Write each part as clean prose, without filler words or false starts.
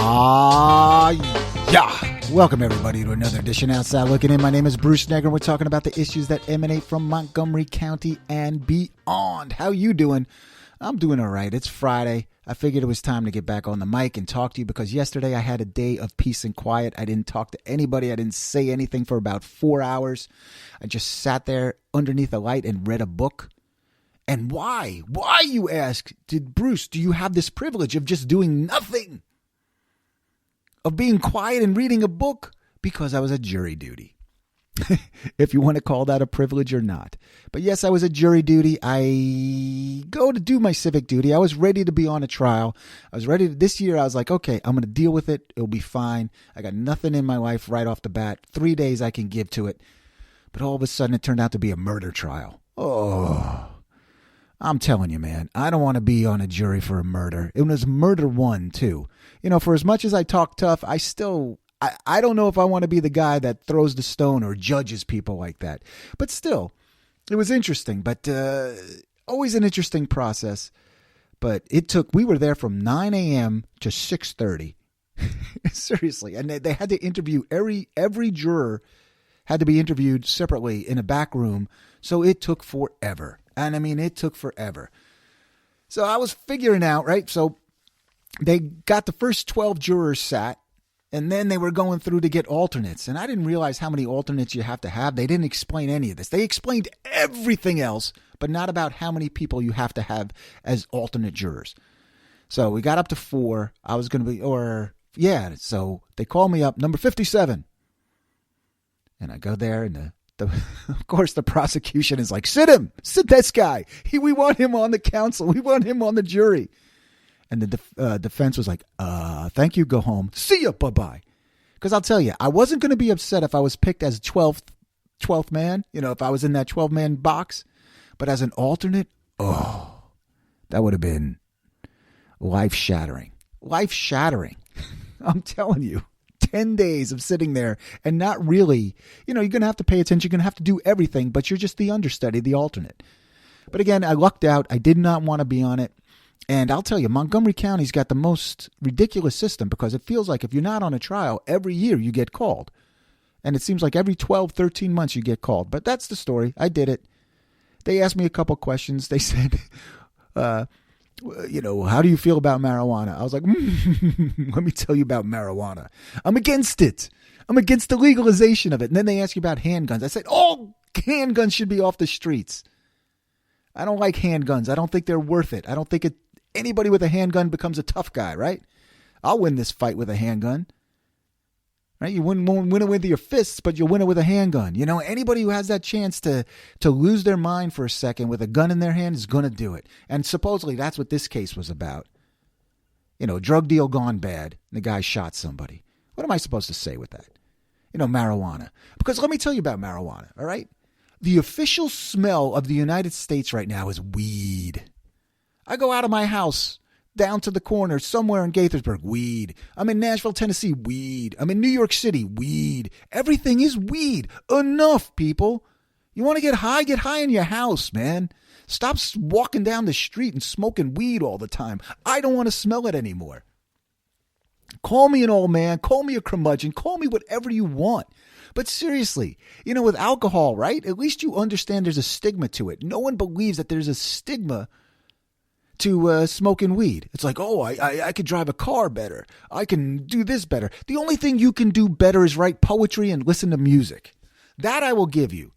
Yeah. Welcome, everybody, to another edition Outside Looking In. My name is Bruce Negron. We're talking about the issues that emanate from Montgomery County and beyond. How you doing? I'm doing all right. It's Friday. I figured it was time to get back on the mic and talk to you because yesterday I had a day of peace and quiet. I didn't talk to anybody. I didn't say anything for about 4 hours. I just sat there underneath a light and read a book. And why? Why, you ask? Bruce, do you have this privilege of just doing nothing? Of being quiet and reading a book? Because I was at jury duty. If you want to call that a privilege or not. But yes, I was at jury duty. I go to do my civic duty. I was ready to be on a trial. This year I was like, okay, I'm going to deal with it. It'll be fine. I got nothing in my life right off the bat. 3 days I can give to it. But all of a sudden it turned out to be a murder trial. Oh, I'm telling you, man, I don't want to be on a jury for a murder. It was murder one, too. You know, for as much as I talk tough, I don't know if I want to be the guy that throws the stone or judges people like that. But still, it was interesting. But always an interesting process. But we were there from 9 a.m. to 6:30. Seriously. And they had to interview every juror had to be interviewed separately in a back room. So it took forever. And I mean, it took forever. So I was figuring out, right? So they got the first 12 jurors sat. And then they were going through to get alternates. And I didn't realize how many alternates you have to have. They didn't explain any of this. They explained everything else, but not about how many people you have to have as alternate jurors. So we got up to 4. I was going to be, so they called me up, number 57. And I go there and of course the prosecution is like, sit this guy. We want him on the council. We want him on the jury. And the defense was like, thank you, go home. See ya, bye-bye. Because I'll tell you, I wasn't going to be upset if I was picked as 12th man, if I was in that 12-man box. But as an alternate, that would have been life-shattering. Life-shattering. I'm telling you, 10 days of sitting there and not really, you're going to have to pay attention. You're going to have to do everything, but you're just the understudy, the alternate. But again, I lucked out. I did not want to be on it. And I'll tell you, Montgomery County's got the most ridiculous system because it feels like if you're not on a trial, every year you get called. And it seems like every 12, 13 months you get called. But that's the story. I did it. They asked me a couple questions. They said, how do you feel about marijuana? I was like, let me tell you about marijuana. I'm against it. I'm against the legalization of it. And then they asked you about handguns. I said, all handguns should be off the streets. I don't like handguns. I don't think they're worth it. I don't think anybody with a handgun becomes a tough guy, right? I'll win this fight with a handgun. Right? You won't win it with your fists, but you'll win it with a handgun. Anybody who has that chance to lose their mind for a second with a gun in their hand is going to do it. And supposedly that's what this case was about. Drug deal gone bad. And the guy shot somebody. What am I supposed to say with that? Marijuana. Because let me tell you about marijuana, all right? The official smell of the United States right now is weed. I go out of my house down to the corner somewhere in Gaithersburg, weed. I'm in Nashville, Tennessee, weed. I'm in New York City, weed. Everything is weed. Enough, people. You want to get high in your house, man. Stop walking down the street and smoking weed all the time. I don't want to smell it anymore. Call me an old man. Call me a curmudgeon. Call me whatever you want. But seriously, with alcohol, right? At least you understand there's a stigma to it. No one believes that there's a stigma to smoking weed. It's like, I could drive a car better. I can do this better. The only thing you can do better is write poetry and listen to music. That I will give you.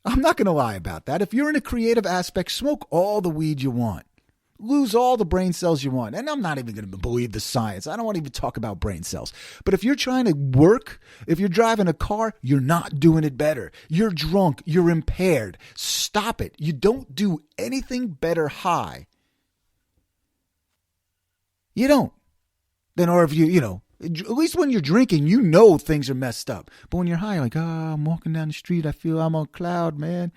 I'm not going to lie about that. If you're in a creative aspect, smoke all the weed you want. Lose all the brain cells you want. And I'm not even going to believe the science. I don't want to even talk about brain cells. But if you're trying to work, if you're driving a car, you're not doing it better. You're drunk. You're impaired. Stop it. You don't do anything better high. You don't. Or if at least when you're drinking, things are messed up. But when you're high, you're like, I'm walking down the street. I feel I'm on a cloud, man.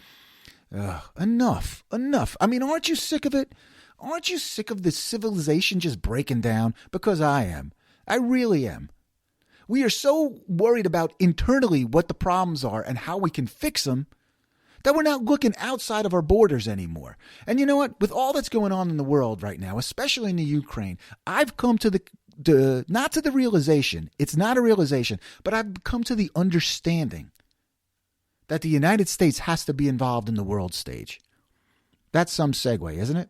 Enough. I mean, aren't you sick of it? Aren't you sick of this civilization just breaking down? Because I am. I really am. We are so worried about internally what the problems are and how we can fix them that we're not looking outside of our borders anymore. And you know what? With all that's going on in the world right now, especially in the Ukraine, I've come to not to the realization, it's not a realization, but I've come to the understanding that the United States has to be involved in the world stage. That's some segue, isn't it?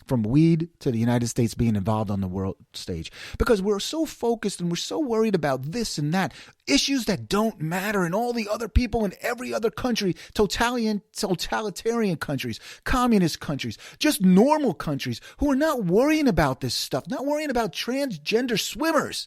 From weed to the United States being involved on the world stage. Because we're so focused and we're so worried about this and that, issues that don't matter, and all the other people in every other country, totalitarian countries, communist countries, just normal countries who are not worrying about this stuff, not worrying about transgender swimmers,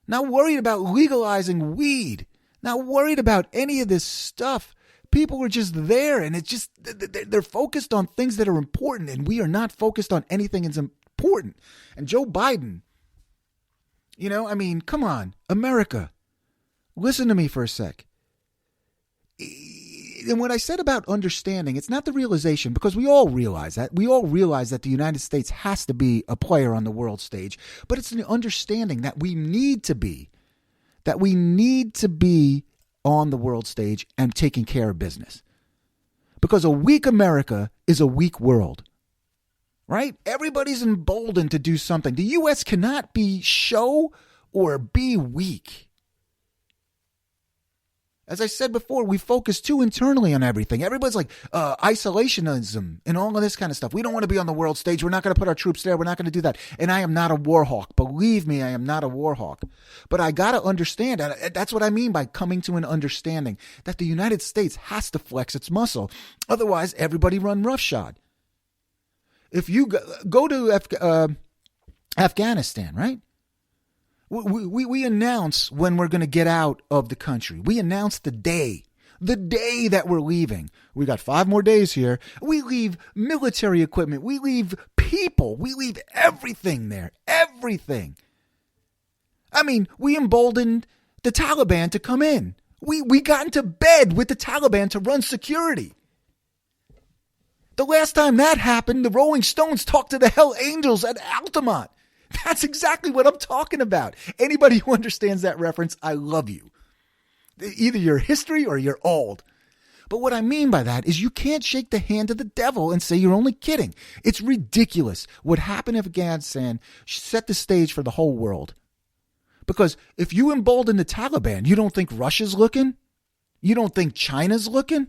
not worried about legalizing weed, not worried about any of this stuff. People are just there, and it's just, they're focused on things that are important, and we are not focused on anything that's important. And Joe Biden, come on, America, listen to me for a sec. And what I said about understanding, it's not the realization, because we all realize that. We all realize that the United States has to be a player on the world stage, but it's an understanding that we need to be on the world stage and taking care of business. Because a weak America is a weak world, right? Everybody's emboldened to do something. The U.S. cannot show or be weak. As I said before, we focus too internally on everything. Everybody's like isolationism and all of this kind of stuff. We don't want to be on the world stage. We're not going to put our troops there. We're not going to do that. And I am not a war hawk. Believe me, I am not a war hawk. But I got to understand, and that's what I mean by coming to an understanding, that the United States has to flex its muscle. Otherwise, everybody run roughshod. If you go to Afghanistan, right? We announce when we're going to get out of the country. We announce the day that we're leaving. We got 5 more days here. We leave military equipment. We leave people. We leave everything there. Everything. I mean, we emboldened the Taliban to come in. We got into bed with the Taliban to run security. The last time that happened, the Rolling Stones talked to the Hell Angels at Altamont. That's exactly what I'm talking about. Anybody who understands that reference, I love you. Either you're history or you're old. But what I mean by that is you can't shake the hand of the devil and say you're only kidding. It's ridiculous. What happened in Afghanistan set the stage for the whole world. Because if you embolden the Taliban, you don't think Russia's looking? You don't think China's looking?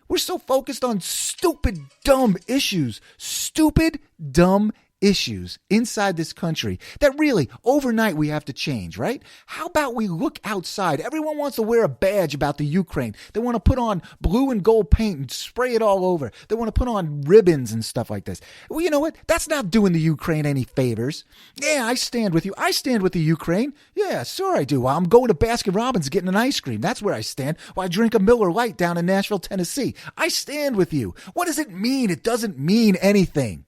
We're so focused on stupid, dumb issues. Stupid, dumb issues inside this country that really overnight we have to change, right? How about we look outside? Everyone wants to wear a badge about the Ukraine. They want to put on blue and gold paint and spray it all over. They want to put on ribbons and stuff like this. Well, you know what? That's not doing the Ukraine any favors. Yeah, I stand with you. I stand with the Ukraine. Yeah, sure I do. While I'm going to Baskin Robbins getting an ice cream. That's where I stand. While I drink a Miller Lite down in Nashville, Tennessee. I stand with you. What does it mean? It doesn't mean anything.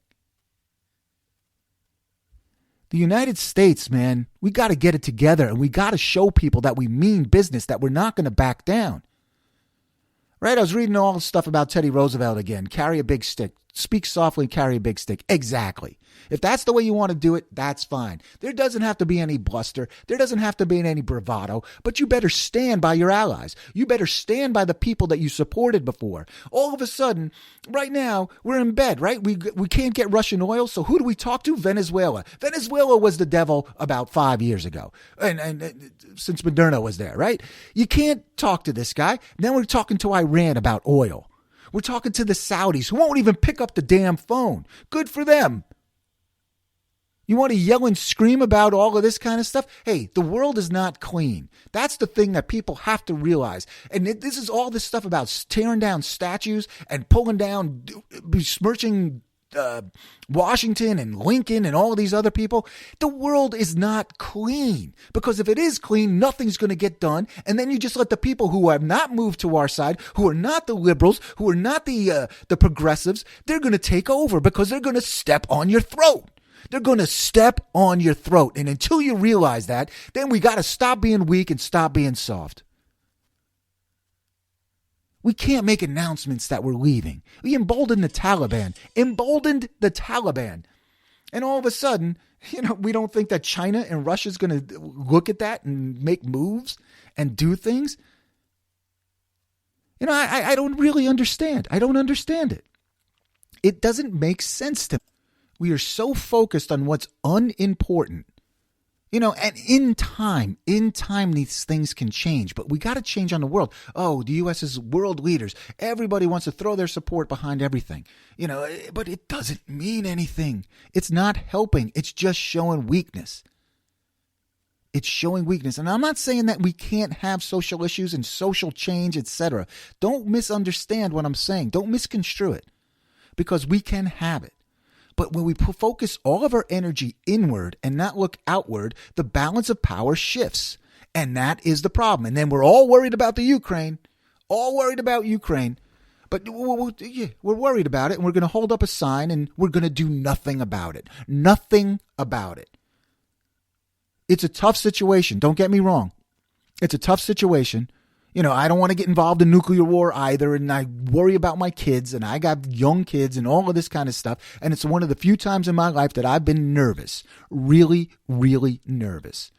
The United States, man, we got to get it together, and we got to show people that we mean business, that we're not going to back down. Right? I was reading all the stuff about Teddy Roosevelt again. Carry a big stick. Speak softly, carry a big stick. Exactly. If that's the way you want to do it, that's fine. There doesn't have to be any bluster. There doesn't have to be any bravado. But you better stand by your allies. You better stand by the people that you supported before. All of a sudden, right now, we're in bed, right? We can't get Russian oil, so who do we talk to? Venezuela. Venezuela was the devil about 5 years ago. And since Moderna was there, right? You can't talk to this guy. Then we're talking to Iran about oil. We're talking to the Saudis who won't even pick up the damn phone. Good for them. You want to yell and scream about all of this kind of stuff? Hey, the world is not clean. That's the thing that people have to realize. And this is all this stuff about tearing down statues and pulling down, besmirching Washington and Lincoln and all of these other people. The world is not clean, because if it is clean, nothing's going to get done. And then you just let the people who have not moved to our side, who are not the liberals, who are not the progressives, they're going to take over, because they're going to step on your throat. They're going to step on your throat. And until you realize that, then we got to stop being weak and stop being soft. We can't make announcements that we're leaving. We emboldened the Taliban. And all of a sudden, we don't think that China and Russia is going to look at that and make moves and do things. I don't really understand. I don't understand it. It doesn't make sense to me. We are so focused on what's unimportant. And in time, these things can change, but we got to change on the world. Oh, the U.S. is world leaders. Everybody wants to throw their support behind everything, but it doesn't mean anything. It's not helping. It's just showing weakness. It's showing weakness. And I'm not saying that we can't have social issues and social change, etc. Don't misunderstand what I'm saying. Don't misconstrue it, because we can have it. But when we focus all of our energy inward and not look outward, the balance of power shifts. And that is the problem. And then we're all worried about the Ukraine. But we're worried about it, and we're going to hold up a sign, and we're going to do nothing about it. Nothing about it. It's a tough situation. Don't get me wrong. It's a tough situation. I don't want to get involved in nuclear war either, and I worry about my kids, and I got young kids and all of this kind of stuff, and it's one of the few times in my life that I've been nervous, really, really nervous.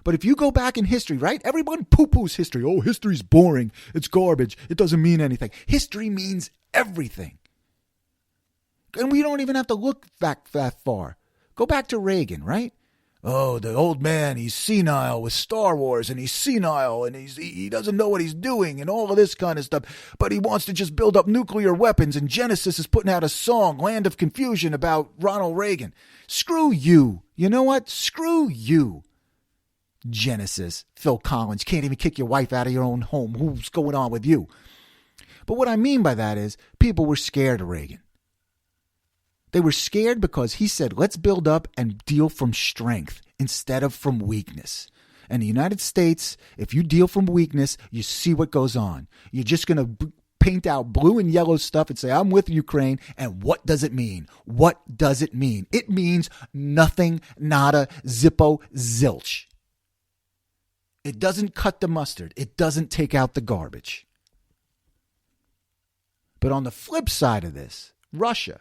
But if you go back in history, right, everyone poo-poos history. Oh, history's boring. It's garbage. It doesn't mean anything. History means everything. And we don't even have to look back that far. Go back to Reagan, right? Oh, the old man, he's senile with Star Wars, and he's senile, and he doesn't know what he's doing, and all of this kind of stuff. But he wants to just build up nuclear weapons, and Genesis is putting out a song, Land of Confusion, about Ronald Reagan. Screw you. You know what? Screw you. Genesis, Phil Collins, can't even kick your wife out of your own home. Who's going on with you? But what I mean by that is people were scared of Reagan. They were scared because he said, let's build up and deal from strength instead of from weakness. And the United States, if you deal from weakness, you see what goes on. You're just going to paint out blue and yellow stuff and say, I'm with Ukraine. And what does it mean? What does it mean? It means nothing, nada, zippo, zilch. It doesn't cut the mustard. It doesn't take out the garbage. But on the flip side of this, Russia.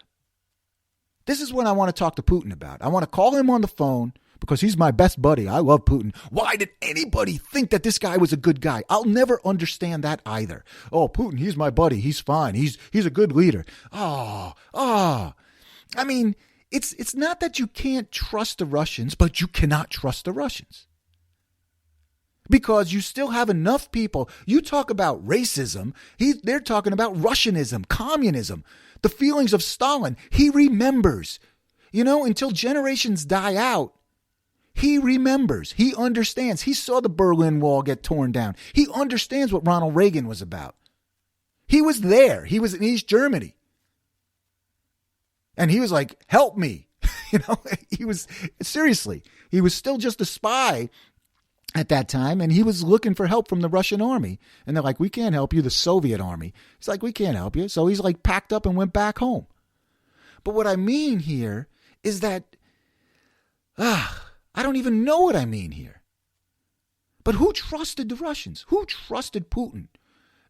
This is what I want to talk to Putin about. I want to call him on the phone because he's my best buddy. I love Putin. Why did anybody think that this guy was a good guy? I'll never understand that either. Oh, Putin, he's my buddy. He's fine. He's a good leader. I mean, it's not that you can't trust the Russians, but you cannot trust the Russians. Because you still have enough people. You talk about racism. They're talking about Russianism, communism, the feelings of Stalin. He remembers, until generations die out. He remembers. He understands. He saw the Berlin Wall get torn down. He understands what Ronald Reagan was about. He was there. He was in East Germany. And he was like, help me. He was still just a spy at that time, and he was looking for help from the Russian army. And they're like, we can't help you, the Soviet army. He's like, we can't help you. So he's like packed up and went back home. But what I mean here is that, I don't even know what I mean here. But who trusted the Russians? Who trusted Putin?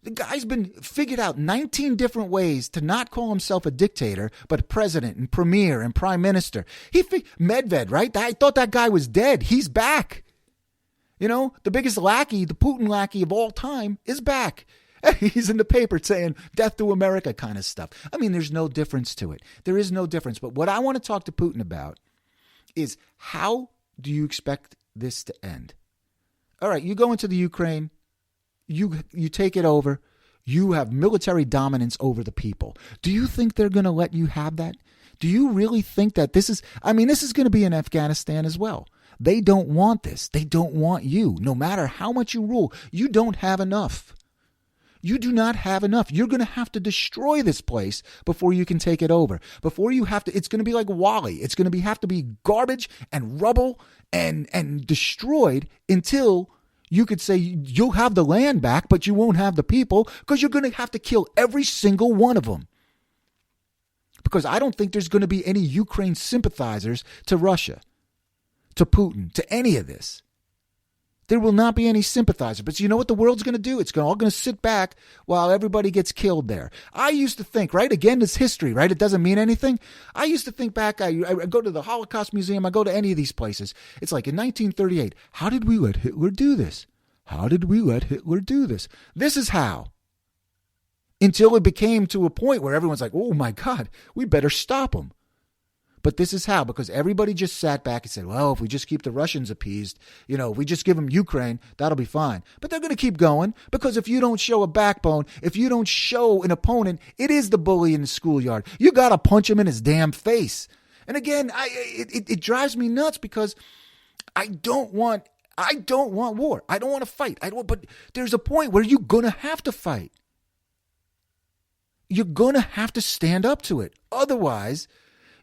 The guy's been figured out 19 different ways to not call himself a dictator, but president and premier and prime minister. Medved, right? I thought that guy was dead. He's back. The biggest lackey, the Putin lackey of all time, is back. He's in the paper saying death to America kind of stuff. I mean, there's no difference to it. There is no difference. But what I want to talk to Putin about is, how do you expect this to end? All right, you go into the Ukraine, you take it over, you have military dominance over the people. Do you think they're going to let you have that? Do you really think that this is going to be in Afghanistan as well? They don't want this. They don't want you. No matter how much you rule, you don't have enough. You do not have enough. You're going to have to destroy this place before you can take it over. It's going to be like Wall-E. It's going to have to be garbage and rubble and destroyed until you could say you'll have the land back, but you won't have the people, because you're going to have to kill every single one of them. Because I don't think there's going to be any Ukraine sympathizers to Russia, to Putin, to any of this. There will not be any sympathizer. But you know what the world's going to do? It's all going to sit back while everybody gets killed there. I used to think, right? Again, it's history, right? It doesn't mean anything. I used to think back. I go to the Holocaust Museum. I go to any of these places. It's like in 1938, how did we let Hitler do this? How did we let Hitler do this? This is how. Until it became to a point where everyone's like, oh my God, we better stop him. But this is how, because everybody just sat back and said, well, if we just keep the Russians appeased, if we just give them Ukraine, that'll be fine. But they're going to keep going, because if you don't show a backbone, if you don't show an opponent, it is the bully in the schoolyard. You got to punch him in his damn face. And again, it drives me nuts, because I don't want war. I don't want to fight. But there's a point where you're going to have to fight. You're going to have to stand up to it. Otherwise,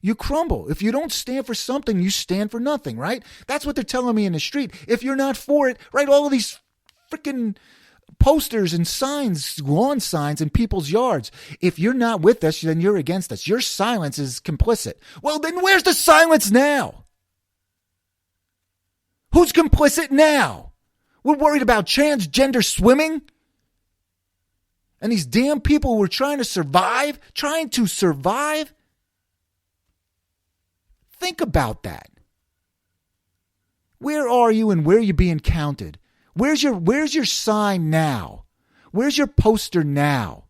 you crumble. If you don't stand for something, you stand for nothing, right? That's what they're telling me in the street. If you're not for it, right, all of these freaking posters and signs, lawn signs in people's yards. If you're not with us, then you're against us. Your silence is complicit. Well, then where's the silence now? Who's complicit now? We're worried about transgender swimming? And these damn people who are trying to survive. Think about that. Where are you and where are you being counted? Where's your sign now? Where's your poster now?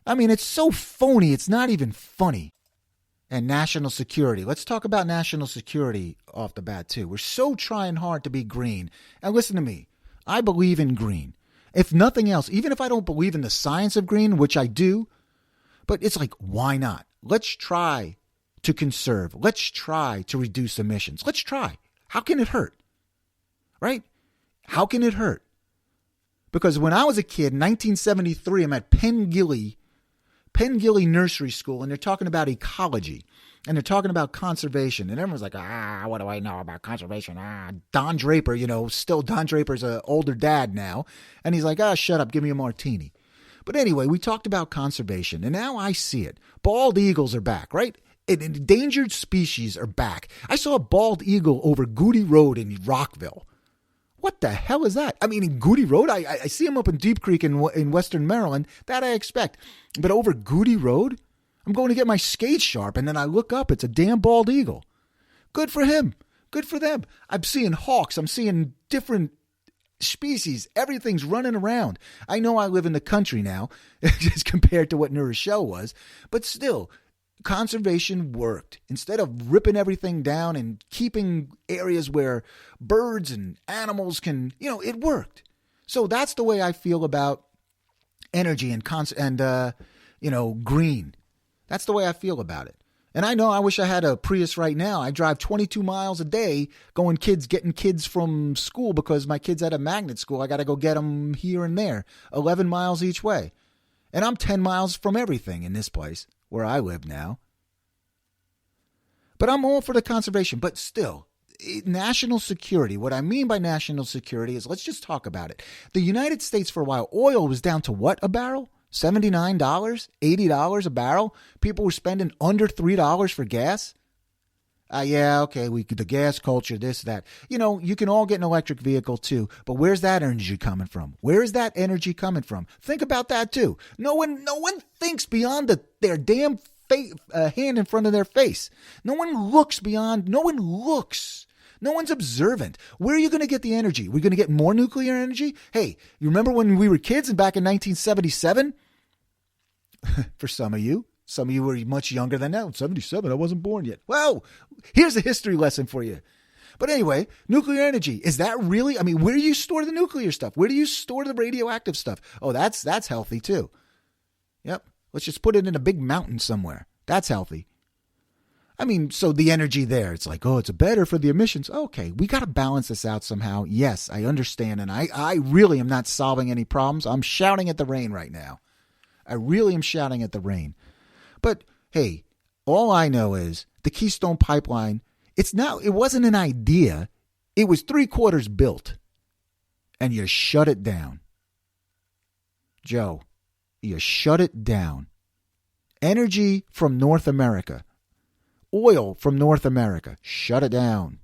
I mean, it's so phony, it's not even funny. And national security. Let's talk about national security off the bat, too. We're so trying hard to be green. And listen to me. I believe in green. If nothing else, even if I don't believe in the science of green, which I do, but it's like, why not? Let's try to conserve. Let's try to reduce emissions. Let's try. How can it hurt? Right? How can it hurt? Because when I was a kid, in 1973, I'm at Penn Gilley Nursery School, and they're talking about ecology, and they're talking about conservation, and everyone's like, what do I know about conservation? Don Draper, still Don Draper's an older dad now, and he's like, shut up, give me a martini. But anyway, we talked about conservation, and now I see it. Bald eagles are back, right? Endangered species are back. I saw a bald eagle over Goody Road in Rockville. What the hell is that? I mean, in Goody Road, I see him up in Deep Creek in Western Maryland. That I expect. But over Goody Road, I'm going to get my skate sharp, and then I look up. It's a damn bald eagle. Good for him. Good for them. I'm seeing hawks. I'm seeing different species. Everything's running around. I know I live in the country now, as compared to what New Rochelle was. But still, conservation worked. Instead of ripping everything down and keeping areas where birds and animals can, it worked. So that's the way I feel about energy and green. That's the way I feel about it. And I know I wish I had a Prius right now. I drive 22 miles a day getting kids from school, because my kid's at a magnet school. I got to go get them here and there, 11 miles each way. And I'm 10 miles from everything in this place where I live now. But I'm all for the conservation. But still, national security, what I mean by national security is, let's just talk about it. The United States, for a while, oil was down to what a barrel? $79, $80 a barrel. People were spending under $3 for gas. The gas culture, this, that. You can all get an electric vehicle too, but where's that energy coming from? Where is that energy coming from? Think about that too. No one thinks beyond their damn hand in front of their face. No one looks. No one's observant. Where are you going to get the energy? We're going to get more nuclear energy? Hey, you remember when we were kids and back in 1977? For some of you were much younger than that. 77, I wasn't born yet. Well, here's a history lesson for you. But anyway, nuclear energy, is that really, where do you store the nuclear stuff? Where do you store the radioactive stuff? Oh, that's healthy too. Yep. Let's just put it in a big mountain somewhere. That's healthy. So the energy there, it's like, it's better for the emissions. Okay, we got to balance this out somehow. Yes, I understand. And I really am not solving any problems. I'm shouting at the rain right now. I really am shouting at the rain. But hey, all I know is the Keystone Pipeline, it wasn't an idea. It was 3/4 built. And you shut it down. Joe, you shut it down. Energy from North America. Oil from North America. Shut it down.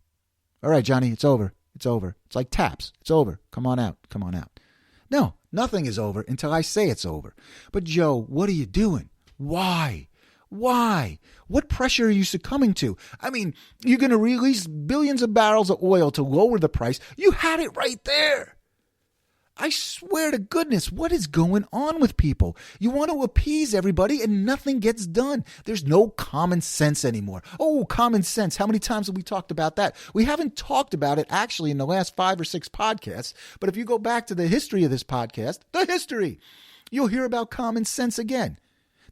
All right, Johnny, it's over. It's over. It's like taps. It's over. Come on out. Come on out. No, nothing is over until I say it's over. But Joe, what are you doing? Why? What pressure are you succumbing to? You're going to release billions of barrels of oil to lower the price. You had it right there. I swear to goodness, what is going on with people? You want to appease everybody and nothing gets done. There's no common sense anymore. Oh, common sense. How many times have we talked about that? We haven't talked about it actually in the last 5 or 6 podcasts. But if you go back to the history of this podcast, you'll hear about common sense again.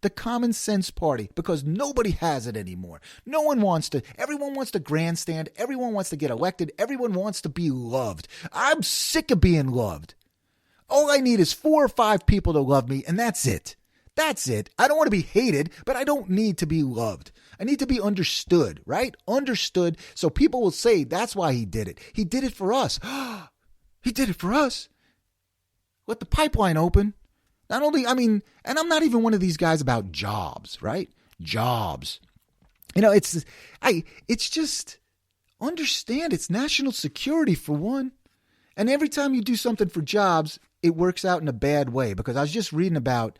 The common sense party, because nobody has it anymore. Everyone wants to grandstand. Everyone wants to get elected. Everyone wants to be loved. I'm sick of being loved. All I need is 4 or 5 people to love me, and that's it. That's it. I don't want to be hated, but I don't need to be loved. I need to be understood, right? Understood, so people will say that's why he did it. He did it for us. He did it for us. Let the pipeline open. Not only, and I'm not even one of these guys about jobs, right? Jobs. It's just, understand it's national security for one. And every time you do something for jobs, it works out in a bad way. Because I was just reading about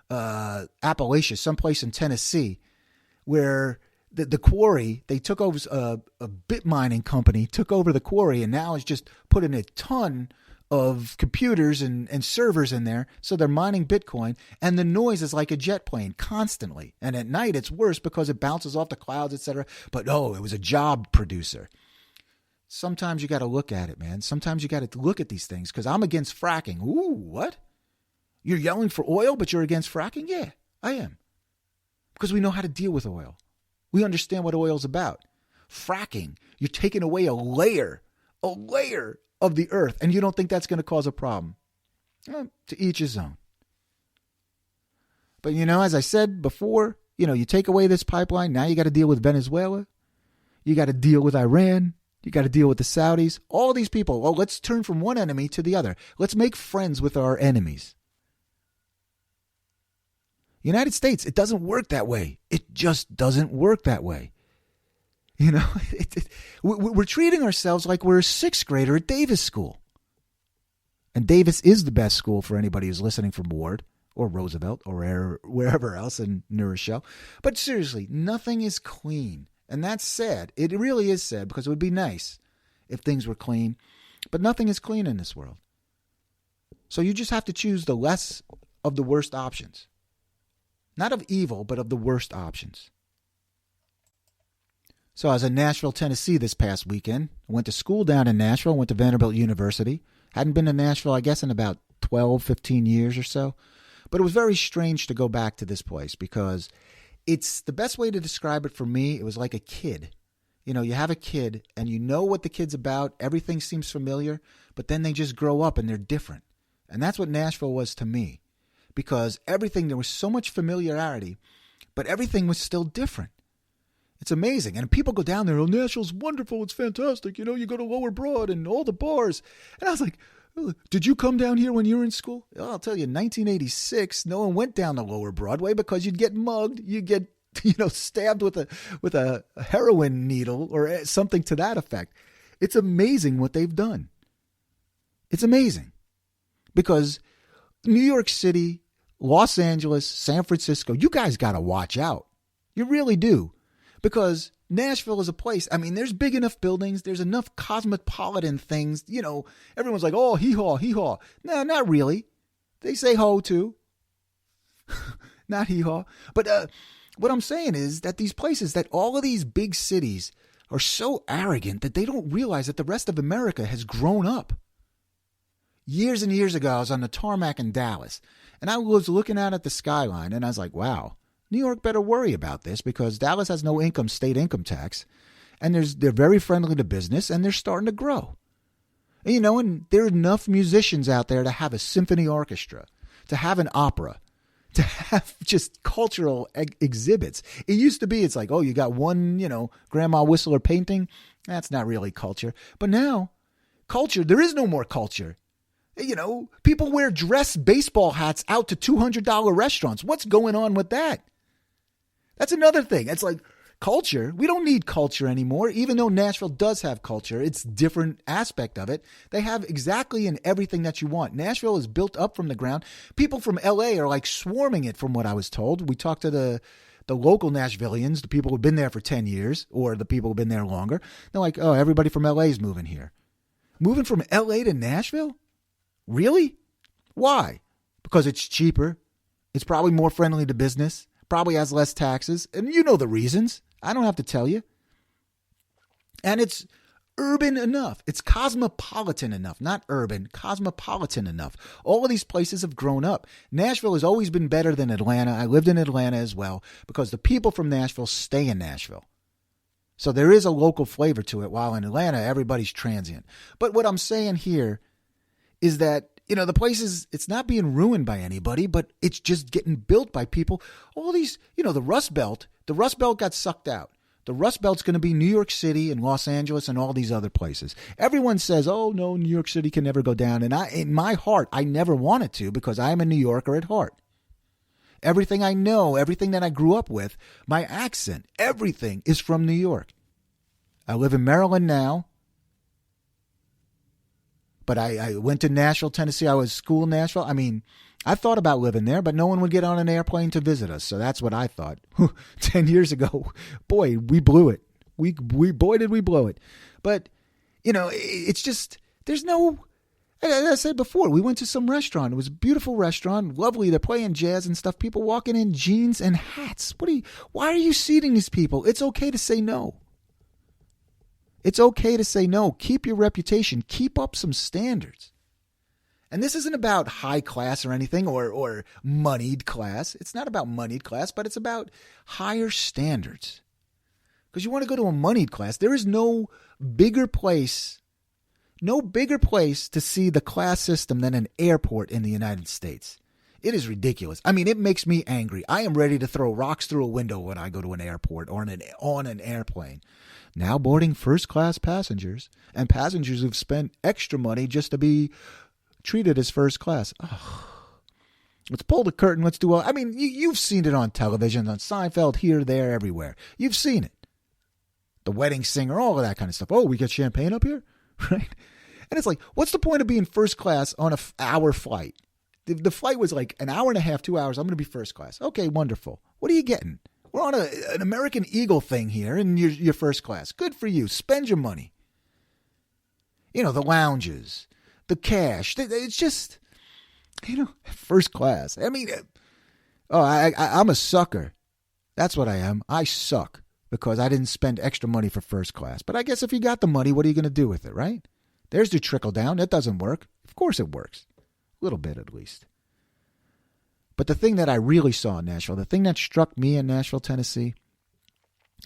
Appalachia, someplace in Tennessee, where the quarry, they took over, a bit mining company took over the quarry and now is just putting a ton of computers and servers in there. So they're mining Bitcoin, and the noise is like a jet plane constantly. And at night it's worse because it bounces off the clouds, etc. But it was a job producer. Sometimes you got to look at it, man. Sometimes you got to look at these things, because I'm against fracking. Ooh, what? You're yelling for oil, but you're against fracking? Yeah, I am. Because we know how to deal with oil. We understand what oil's about. Fracking, you're taking away a layer of the earth, and you don't think that's going to cause a problem. To each his own. But, as I said before, you take away this pipeline, now you got to deal with Venezuela. You got to deal with Iran. You got to deal with the Saudis. All these people. Well, let's turn from one enemy to the other. Let's make friends with our enemies. United States, it doesn't work that way. It just doesn't work that way. We're treating ourselves like we're a 6th grader at Davis School. And Davis is the best school for anybody who's listening from Ward or Roosevelt or wherever else in New Rochelle. But seriously, nothing is clean. And that's sad. It really is sad, because it would be nice if things were clean. But nothing is clean in this world. So you just have to choose the less of the worst options. Not of evil, but of the worst options. So I was in Nashville, Tennessee this past weekend. I went to school down in Nashville, went to Vanderbilt University. Hadn't been to Nashville, I guess, in about 12, 15 years or so. But it was very strange to go back to this place, because it's the best way to describe it for me. It was like a kid. You have a kid and you know what the kid's about. Everything seems familiar, but then they just grow up and they're different. And that's what Nashville was to me, because there was so much familiarity, but everything was still different. It's amazing. And people go down there, Nashville's wonderful. It's fantastic. You go to Lower Broad and all the bars. And I was like, did you come down here when you were in school? I'll tell you, in 1986, no one went down to Lower Broadway, because you'd get mugged. You'd get, stabbed with a heroin needle or something to that effect. It's amazing what they've done. It's amazing. Because New York City, Los Angeles, San Francisco, you guys got to watch out. You really do. Because Nashville is a place, there's big enough buildings. There's enough cosmopolitan things. Everyone's like, oh, hee-haw, hee-haw. No, not really. They say ho, too. Not hee-haw. But what I'm saying is that these places, that all of these big cities are so arrogant that they don't realize that the rest of America has grown up. Years and years ago, I was on the tarmac in Dallas, and I was looking out at the skyline, and I was like, wow. New York better worry about this, because Dallas has no state income tax, and they're very friendly to business, and they're starting to grow. And there are enough musicians out there to have a symphony orchestra, to have an opera, to have just cultural exhibits. It used to be, it's like, oh, you got one, Grandma Whistler painting. That's not really culture. But now, culture, there is no more culture. People wear dress baseball hats out to $200 restaurants. What's going on with that? That's another thing. It's like culture. We don't need culture anymore, even though Nashville does have culture. It's a different aspect of it. They have exactly in everything that you want. Nashville is built up from the ground. People from L.A. are like swarming it, from what I was told. We talked to the local Nashvillians, the people who've been there for 10 years, or the people who've been there longer. They're like, oh, everybody from L.A. is moving here. Moving from L.A. to Nashville? Really? Why? Because it's cheaper. It's probably more friendly to business. Probably has less taxes. And you know the reasons. I don't have to tell you. And it's urban enough. It's cosmopolitan enough. Not urban, cosmopolitan enough. All of these places have grown up. Nashville has always been better than Atlanta. I lived in Atlanta as well because the people from Nashville stay in Nashville. So there is a local flavor to it, while in Atlanta, everybody's transient. But what I'm saying here is that, the places, it's not being ruined by anybody, but it's just getting built by people. All these, the Rust Belt got sucked out. The Rust Belt's going to be New York City and Los Angeles and all these other places. Everyone says, oh, no, New York City can never go down. And in my heart, I never wanted to because I'm a New Yorker at heart. Everything I know, everything that I grew up with, my accent, everything is from New York. I live in Maryland now. But I went to Nashville, Tennessee. I was school in Nashville. I mean, I thought about living there, but no one would get on an airplane to visit us. So that's what I thought. 10 years ago, boy, we blew it. Boy, did we blow it. But, it's just, there's no, as I said before, we went to some restaurant. It was a beautiful restaurant, lovely. They're playing jazz and stuff. People walking in jeans and hats. Why are you seating these people? It's okay to say no. It's okay to say no. Keep your reputation. Keep up some standards. And this isn't about high class or anything or moneyed class. It's not about moneyed class, but it's about higher standards. Because you want to go to a moneyed class. There is no bigger place to see the class system than an airport in the United States. It is ridiculous. I mean, it makes me angry. I am ready to throw rocks through a window when I go to an airport or on an airplane. Now boarding first-class passengers and passengers who've spent extra money just to be treated as first class. Oh. Let's pull the curtain. Let's do all. I mean, you've seen it on television, on Seinfeld, here, there, everywhere. You've seen it. The Wedding Singer, all of that kind of stuff. Oh, we get champagne up here? Right? And it's like, what's the point of being first class on an hour flight? The flight was like an hour and a half, 2 hours. I'm going to be first class. Okay, wonderful. What are you getting? We're on an American Eagle thing here, and you're first class. Good for you. Spend your money. The lounges, the cash. It's just, first class. I mean, I'm a sucker. That's what I am. I suck because I didn't spend extra money for first class. But I guess if you got the money, what are you going to do with it, right? There's the trickle down. That doesn't work. Of course it works. A little bit at least. But the thing that I really saw in Nashville, the thing that struck me in Nashville, Tennessee,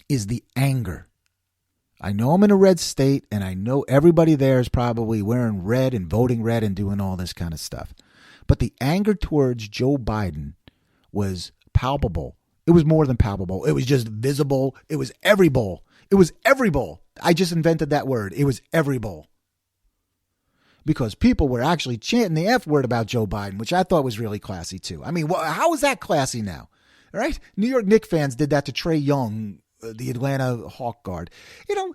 is the anger. I know I'm in a red state, and I know everybody there is probably wearing red and voting red and doing all this kind of stuff. But the anger towards Joe Biden was palpable. It was more than palpable. It was just visible. It was every bowl. It was every bowl. I just invented that word. It was every bowl. Because people were actually chanting the F word about Joe Biden, which I thought was really classy too. I mean, how is that classy now? All right? New York Knicks fans did that to Trae Young, the Atlanta Hawk guard.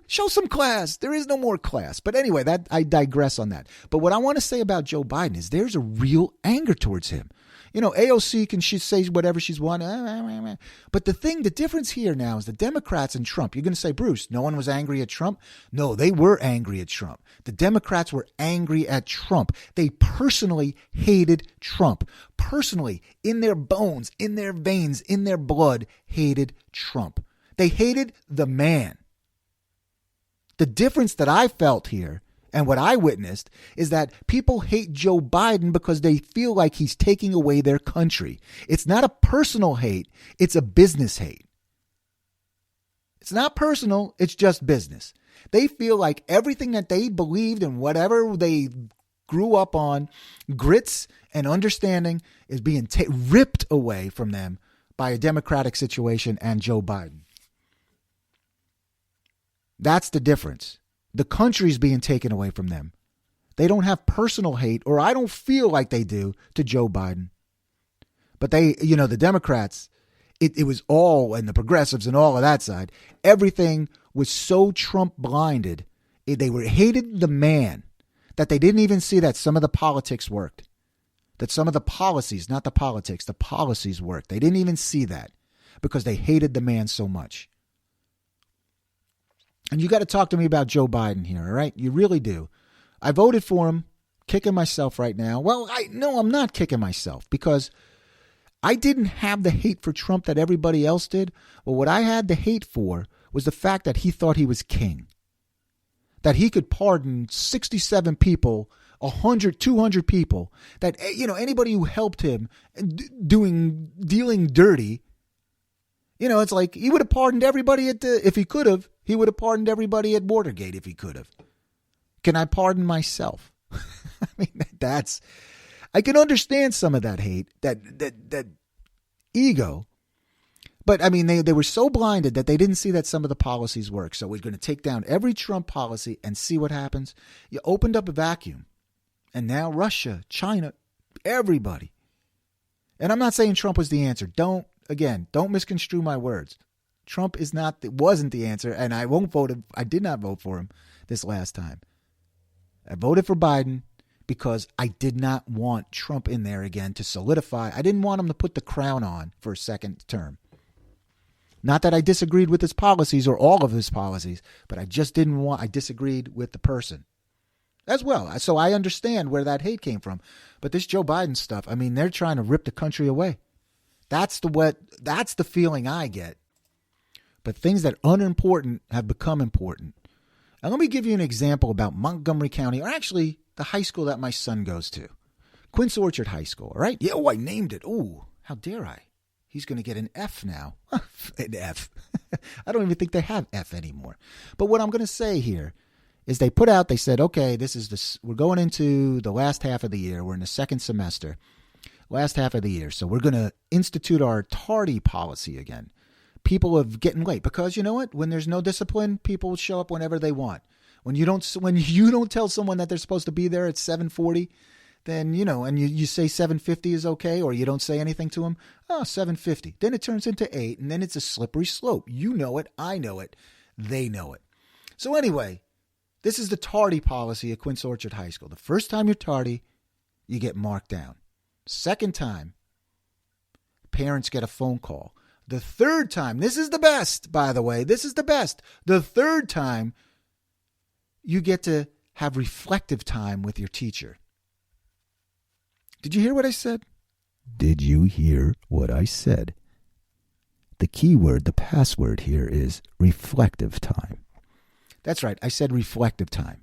Show some class. There is no more class. But anyway, I digress on that. But what I want to say about Joe Biden is there's a real anger towards him. AOC can say whatever she's wanting. But the difference here now is the Democrats and Trump. You're going to say, Bruce, no one was angry at Trump? No, they were angry at Trump. The Democrats were angry at Trump. They personally hated Trump. Personally, in their bones, in their veins, in their blood, hated Trump. They hated the man. The difference that I felt here and what I witnessed is that people hate Joe Biden because they feel like he's taking away their country. It's not a personal hate. It's a business hate. It's not personal. It's just business. They feel like everything that they believed and whatever they grew up on, grits and understanding, is being ripped away from them by a Democratic situation and Joe Biden. That's the difference. The country's being taken away from them. They don't have personal hate, or I don't feel like they do, to Joe Biden. But they, the Democrats, it was all, and the progressives and all of that side, everything was so Trump blinded. They hated the man that they didn't even see that some of the politics worked. That some of the policies, not the politics, the policies worked. They didn't even see that because they hated the man so much. And you got to talk to me about Joe Biden here, all right? You really do. I voted for him. kicking myself right now. Well, I'm not kicking myself because I didn't have the hate for Trump that everybody else did. But what I had the hate for was the fact that he thought he was king. That he could pardon 67 people, 100, 200 people. That, anybody who helped him dealing dirty. It's like he would have pardoned everybody if he could have. He would have pardoned everybody at Watergate if he could have. Can I pardon myself? I mean, I can understand some of that hate, that ego. But I mean, they were so blinded that they didn't see that some of the policies work. So we're going to take down every Trump policy and see what happens. You opened up a vacuum. And now Russia, China, everybody. And I'm not saying Trump was the answer. Don't misconstrue my words. Trump wasn't the answer, and I did not vote for him this last time. I voted for Biden because I did not want Trump in there again to solidify. I didn't want him to put the crown on for a second term. Not that I disagreed with his policies or all of his policies, but I disagreed with the person as well. So I understand where that hate came from. But this Joe Biden stuff, I mean, they're trying to rip the country away. That's the feeling I get. But things that are unimportant have become important. And let me give you an example about Montgomery County, or actually the high school that my son goes to. Quince Orchard High School, all right? Yeah, I named it. Ooh, how dare I? He's going to get an F now. An F. I don't even think they have F anymore. But what I'm going to say here is they said, okay, we're going into the last half of the year. We're in the second semester, last half of the year. So we're going to institute our tardy policy again. People are getting late because you know what? When there's no discipline, people show up whenever they want. When you don't tell someone that they're supposed to be there at 7:40, then, and you say 7:50 is okay, or you don't say anything to them. Oh, 7:50. Then it turns into 8, and then it's a slippery slope. You know it. I know it. They know it. So anyway, this is the tardy policy at Quince Orchard High School. The first time you're tardy, you get marked down. Second time, parents get a phone call. The third time, this is the best, by the way. This is the best. The third time, you get to have reflective time with your teacher. Did you hear what I said? Did you hear what I said? The key word, the password here is reflective time. That's right. I said reflective time.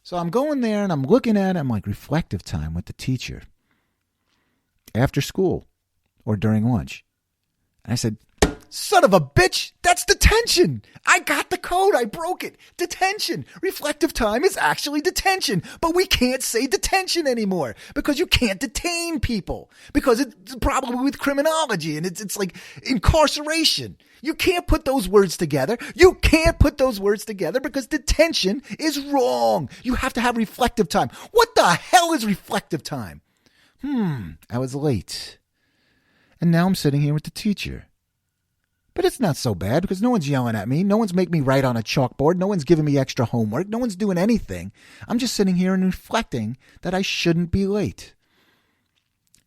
So I'm going there and I'm looking at it. I'm like, reflective time with the teacher after school or during lunch. And I said, son of a bitch, that's detention. I got the code. I broke it. Detention. Reflective time is actually detention. But we can't say detention anymore because you can't detain people because it's probably with criminology and it's like incarceration. You can't put those words together. You can't put those words together because detention is wrong. You have to have reflective time. What the hell is reflective time? I was late. And now I'm sitting here with the teacher. But it's not so bad because no one's yelling at me. No one's making me write on a chalkboard. No one's giving me extra homework. No one's doing anything. I'm just sitting here and reflecting that I shouldn't be late.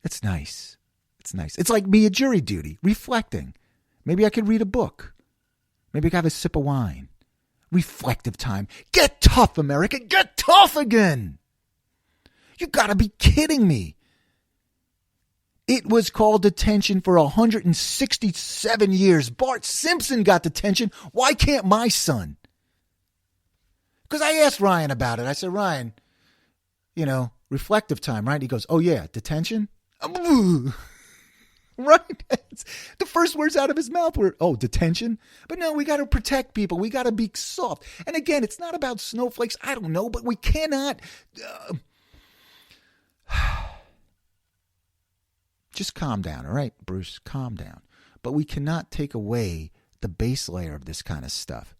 It's nice. It's nice. It's like me at jury duty, reflecting. Maybe I could read a book. Maybe I could have a sip of wine. Reflective time. Get tough, America. Get tough again. You got to be kidding me. It was called detention for 167 years. Bart Simpson got detention. Why can't my son? Because I asked Ryan about it. I said, Ryan, reflective time, right? He goes, oh, yeah, detention? Right? The first words out of his mouth were, oh, detention? But no, we got to protect people. We got to be soft. And again, it's not about snowflakes. I don't know, but we cannot... Just calm down, all right, Bruce? Calm down. But we cannot take away the base layer of this kind of stuff.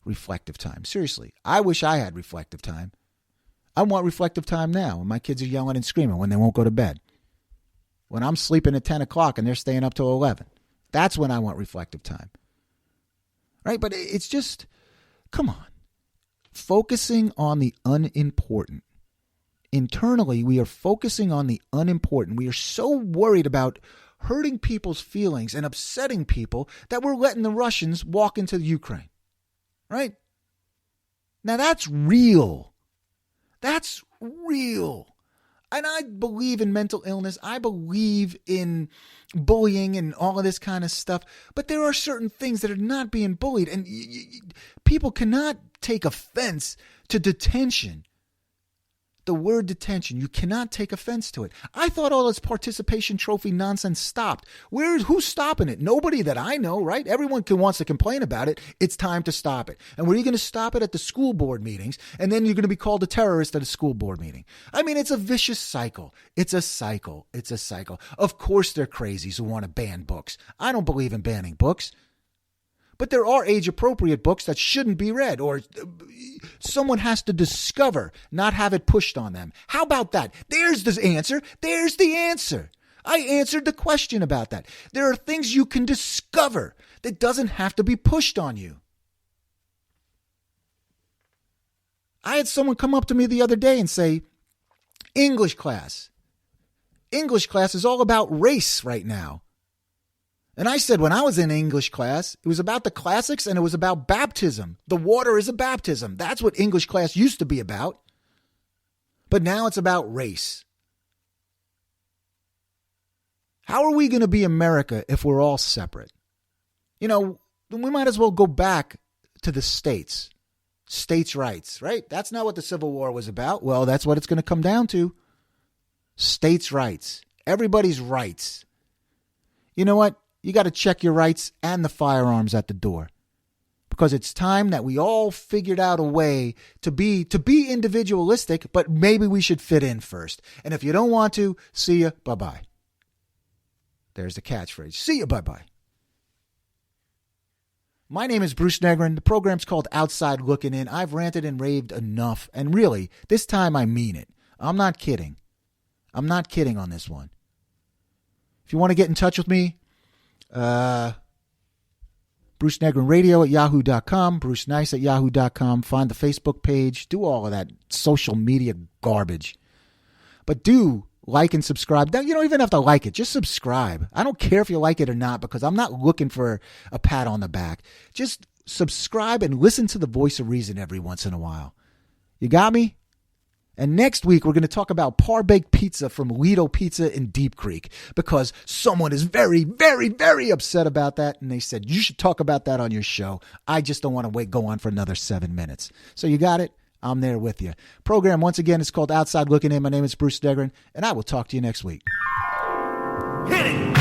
Reflective time. Seriously, I wish I had reflective time. I want reflective time now when my kids are yelling and screaming when they won't go to bed. When I'm sleeping at 10 o'clock and they're staying up till 11. That's when I want reflective time. Right? But it's just, come on. Focusing on the unimportant. Internally, we are focusing on the unimportant. We are so worried about hurting people's feelings and upsetting people that we're letting the Russians walk into the Ukraine. Right? Now that's real. That's real. And I believe in mental illness. I believe in bullying and all of this kind of stuff. But there are certain things that are not being bullied. And people cannot take offense to detention. The word detention, you cannot take offense to it. I thought all this participation trophy nonsense stopped. Who's stopping it? Nobody that I know, right? Everyone wants to complain about it. It's time to stop it. And where are you going to stop it? At the school board meetings. And then you're going to be called a terrorist at a school board meeting. I mean, it's a vicious cycle. It's a cycle. It's a cycle. Of course they're crazies who want to ban books. I don't believe in banning books. But there are age-appropriate books that shouldn't be read, or someone has to discover, not have it pushed on them. How about that? There's the answer. There's the answer. I answered the question about that. There are things you can discover that doesn't have to be pushed on you. I had someone come up to me the other day and say, English class is all about race right now. And I said, when I was in English class, it was about the classics and it was about baptism. The water is a baptism. That's what English class used to be about. But now it's about race. How are we going to be America if we're all separate? You know, we might as well go back to the states. States' rights, right? That's not what the Civil War was about. Well, that's what it's going to come down to. States' rights. Everybody's rights. You know what? You got to check your rights and the firearms at the door, because it's time that we all figured out a way to be individualistic, but maybe we should fit in first. And if you don't want to, see ya, bye-bye. There's the catchphrase. See ya, bye-bye. My name is Bruce Negrin. The program's called Outside Looking In. I've ranted and raved enough. And really, this time I mean it. I'm not kidding. I'm not kidding on this one. If you want to get in touch with me, Bruce Negrin Radio at yahoo.com, Bruce Nice at yahoo.com. Find the Facebook page. Do all of that social media garbage. But do like and subscribe. You don't even have to like it. Just subscribe. I don't care if you like it or not, because I'm not looking for a pat on the back. Just subscribe and listen to the voice of reason every once in a while. You got me? And next week, we're going to talk about par-baked pizza from Lido Pizza in Deep Creek, because someone is very, very, very upset about that. And they said, you should talk about that on your show. I just don't want to go on for another 7 minutes. So you got it? I'm there with you. Program, once again, is called Outside Looking In. My name is Bruce Negrin, and I will talk to you next week. Hit it!